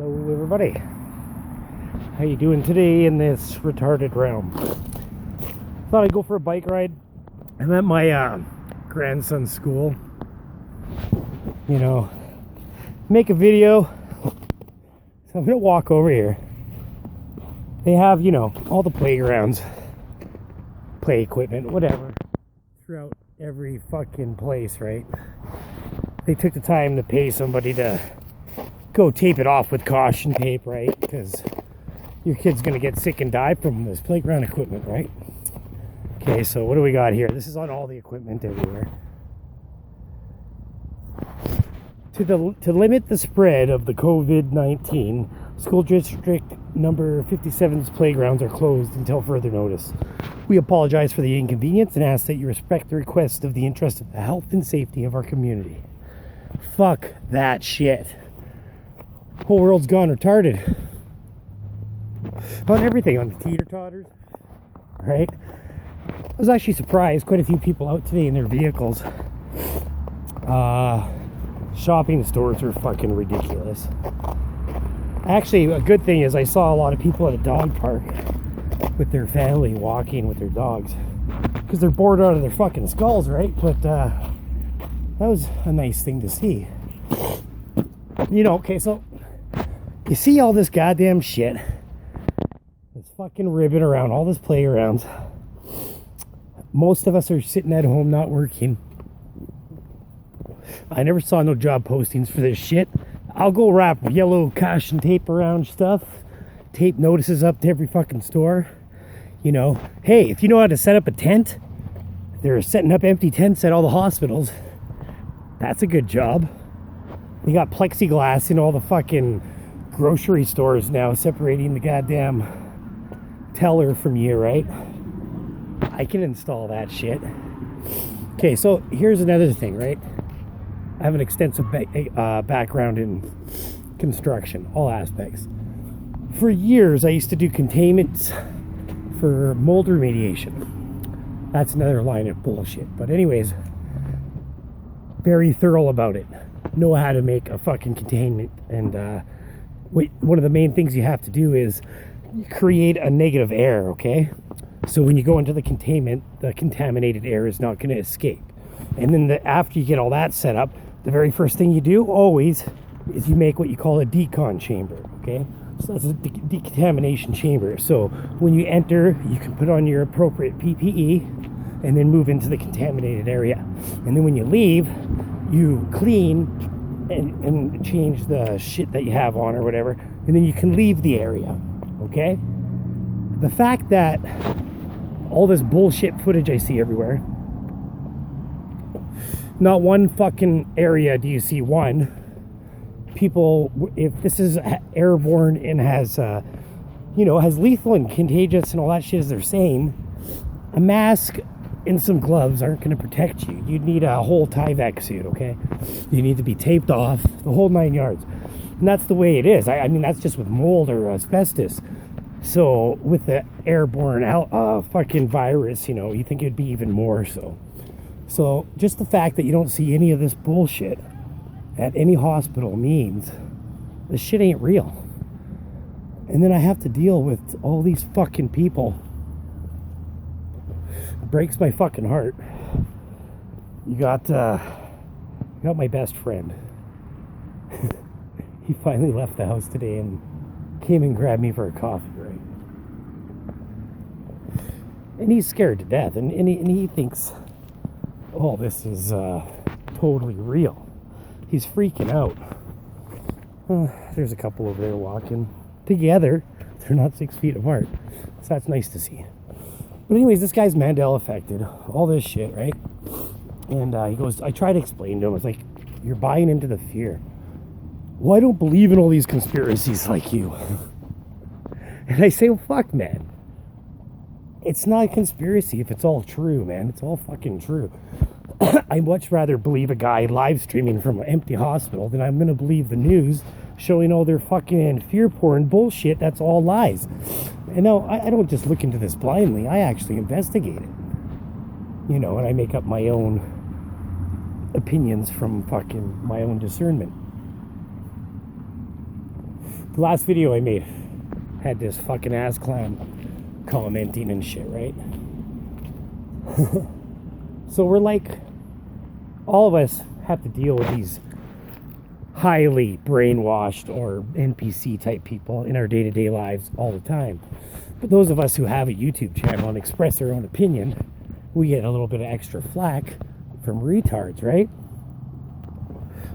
Hello everybody. How you doing today in this retarded realm? Thought I'd go for a bike ride. I'm at my grandson's school. You know, make a video. So I'm gonna walk over here. They have, you know, all the playgrounds, play equipment, whatever, throughout every fucking place, right? They took the time to pay somebody to go tape it off with caution tape, right? Because your kid's gonna get sick and die from this playground equipment, right? Okay, so what do we got here? This is on all the equipment everywhere. To limit the spread of the COVID-19, school district number 57's playgrounds are closed until further notice. We apologize for the inconvenience and ask that you respect the request of the interest of the health and safety of our community. Fuck that shit. Whole world's gone retarded. On everything, on the teeter-totters, right? I was actually surprised. Quite a few people out today in their vehicles. Shopping stores are fucking ridiculous. Actually, a good thing is I saw a lot of people at a dog park with their family walking with their dogs because they're bored out of their fucking skulls, right? But that was a nice thing to see. You know, okay, so you see all this goddamn shit that's fucking ribbon around all this playgrounds. Most of us are sitting at home not working. I never saw no job postings for this shit. I'll go wrap yellow caution tape around stuff, tape notices up to every fucking store. You know, hey, if you know how to set up a tent, they're setting up empty tents at all the hospitals. That's a good job. They got plexiglass in all the fucking grocery stores now, separating the goddamn teller from you, right? I can install that shit. Okay, so here's another thing, right? I have an extensive background in construction, all aspects. For years, I used to do containments for mold remediation. That's another line of bullshit. But anyways, very thorough about it. Know how to make a fucking containment. And one of the main things you have to do is create a negative air, okay? So when you go into the containment, the contaminated air is not going to escape. And then after you get all that set up, the very first thing you do always is you make what you call a decon chamber, okay? So that's a decontamination chamber. So when you enter, you can put on your appropriate PPE and then move into the contaminated area. And then when you leave, you clean and change the shit that you have on or whatever, and then you can leave the area, okay? The fact that all this bullshit footage I see everywhere, not one fucking area do you see one. People, if this is airborne and has, has lethal and contagious and all that shit as they're saying, a mask and some gloves aren't going to protect you. You'd need a whole Tyvek suit, okay? You need to be taped off, the whole 9 yards. And that's the way it is. I mean, that's just with mold or asbestos. So with the airborne fucking virus, you think it'd be even more so. So just the fact that you don't see any of this bullshit at any hospital means this shit ain't real. And then I have to deal with all these fucking people. It breaks my fucking heart. You got my best friend. He finally left the house today and came and grabbed me for a coffee, right? And he's scared to death, and he thinks, oh, this is totally real. He's freaking out. There's a couple over there walking together. They're not 6 feet apart. So that's nice to see. But anyways, this guy's Mandela affected. All this shit, right? And he goes, I try to explain to him. It's like, you're buying into the fear. Well, I don't believe in all these conspiracies like you. And I say, well, fuck, man. It's not a conspiracy if it's all true, man. It's all fucking true. I'd much rather believe a guy live streaming from an empty hospital than I'm going to believe the news showing all their fucking fear porn bullshit. That's all lies. And no, I don't just look into this blindly. I actually investigate it. And I make up my own opinions from fucking my own discernment. last video I made had this fucking ass clown commenting and shit, right? So we're like, all of us have to deal with these highly brainwashed or NPC type people in our day-to-day lives all the time. But those of us who have a YouTube channel and express our own opinion, we get a little bit of extra flack from retards, right?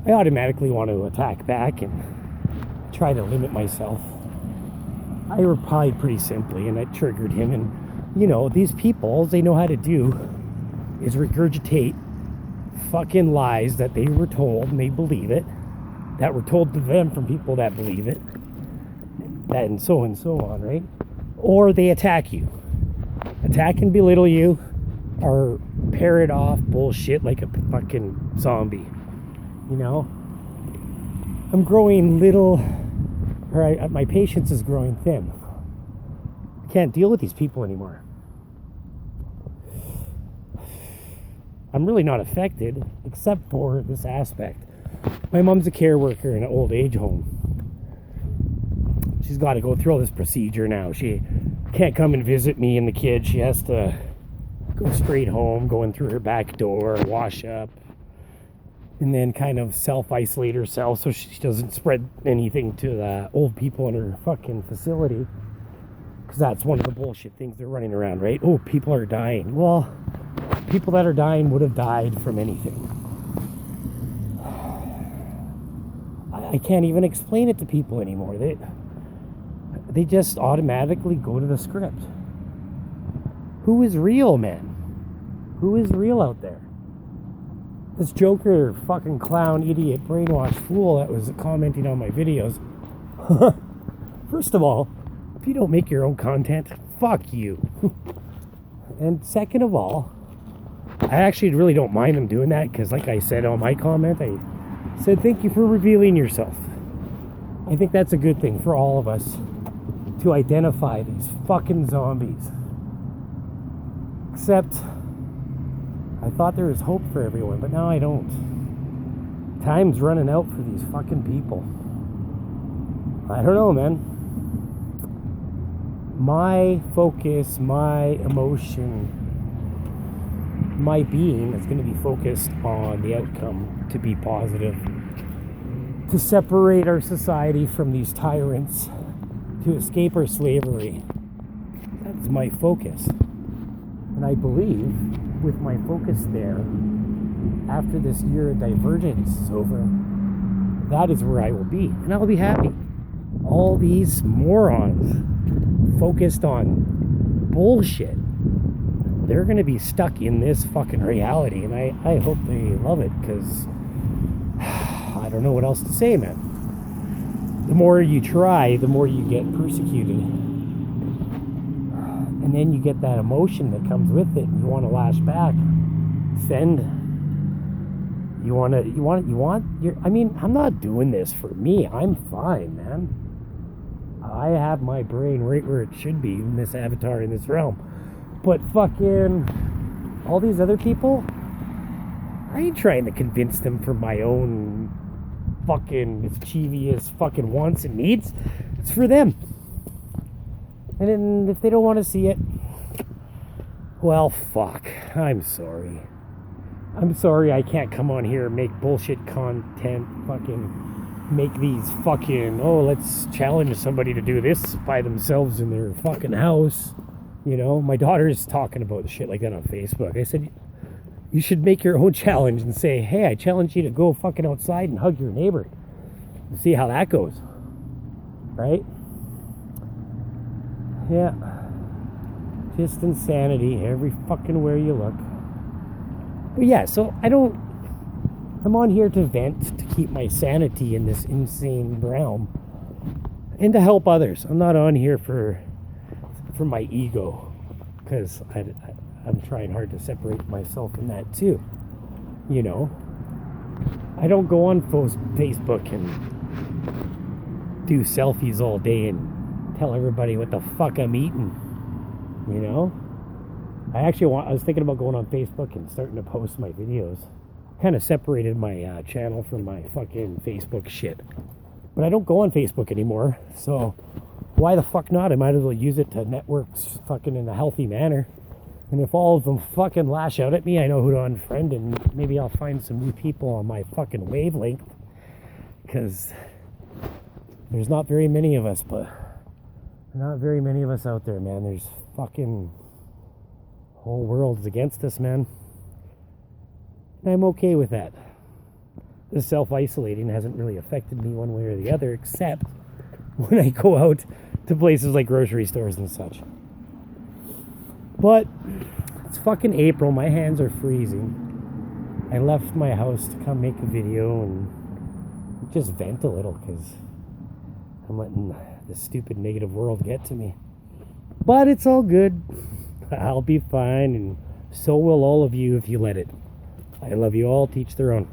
I automatically want to attack back and try to limit myself. I replied pretty simply, and I triggered him. And, you know, these people, all they know how to do is regurgitate fucking lies that they were told and they believe it, that were told to them from people that believe it, that and so on, right? Or they attack you. Attack and belittle you, or parrot off bullshit like a fucking zombie. You know? I'm growing little, or my patience is growing thin. I can't deal with these people anymore. I'm really not affected, except for this aspect. My mom's a care worker in an old age home. She's got to go through all this procedure now. She can't come and visit me and the kids. She has to go straight home, going through her back door, wash up, and then kind of self-isolate herself so she doesn't spread anything to the old people in her fucking facility. Because that's one of the bullshit things they're running around, right? Oh, people are dying. Well, people that are dying would have died from anything. I can't even explain it to people anymore. They just automatically go to the script. Who is real, man? Who is real out there? This joker, fucking clown, idiot, brainwashed fool that was commenting on my videos. First of all, if you don't make your own content, fuck you. And second of all, I actually really don't mind them doing that, because like I said on my comment, I said thank you for revealing yourself. I think that's a good thing for all of us, to identify these fucking zombies. Except I thought there was hope for everyone, but now I don't. Time's running out for these fucking people. I don't know, man. My focus, my emotion, my being is going to be focused on the outcome, to be positive, to separate our society from these tyrants, to escape our slavery. That's my focus. And I believe with my focus there, after this year of divergence is over, that is where I will be. And I'll be happy. All these morons focused on bullshit, they're going to be stuck in this fucking reality. And I hope they love it, because I don't know what else to say, man. The more you try, the more you get persecuted. And then you get that emotion that comes with it. You want to lash back, send. I mean, I'm not doing this for me. I'm fine, man. I have my brain right where it should be in this avatar, in this realm. But fucking all these other people, I ain't trying to convince them for my own fucking mischievous fucking wants and needs. It's for them. And then if they don't want to see it, well, fuck. I'm sorry. I'm sorry I can't come on here and make bullshit content, fucking make these fucking, oh, let's challenge somebody to do this by themselves in their fucking house. You know, my daughter's talking about shit like that on Facebook. I said, you should make your own challenge and say, hey, I challenge you to go fucking outside and hug your neighbor and see how that goes. Right? Yeah. Just insanity every fucking where you look. But yeah, so I'm on here to vent, to keep my sanity in this insane realm, and to help others. I'm not on here for my ego, because I'm trying hard to separate myself from that too. You know, I don't go on Facebook and do selfies all day and tell everybody what the fuck I'm eating. You know, I was thinking about going on Facebook and starting to post my videos. Kind of separated my channel from my fucking Facebook shit. But I don't go on Facebook anymore, so why the fuck not? I might as well use it to network fucking in a healthy manner. And if all of them fucking lash out at me, I know who to unfriend, and maybe I'll find some new people on my fucking wavelength. Because there's not very many of us, but not very many of us out there, man. There's fucking whole world's against us, man. And I'm okay with that. This self-isolating hasn't really affected me one way or the other, except when I go out to places like grocery stores and such. But it's fucking April. My hands are freezing. I left my house to come make a video and just vent a little because I'm letting the stupid negative world get to me. But it's all good. I'll be fine, and so will all of you if you let it. I love you all. Teach their own.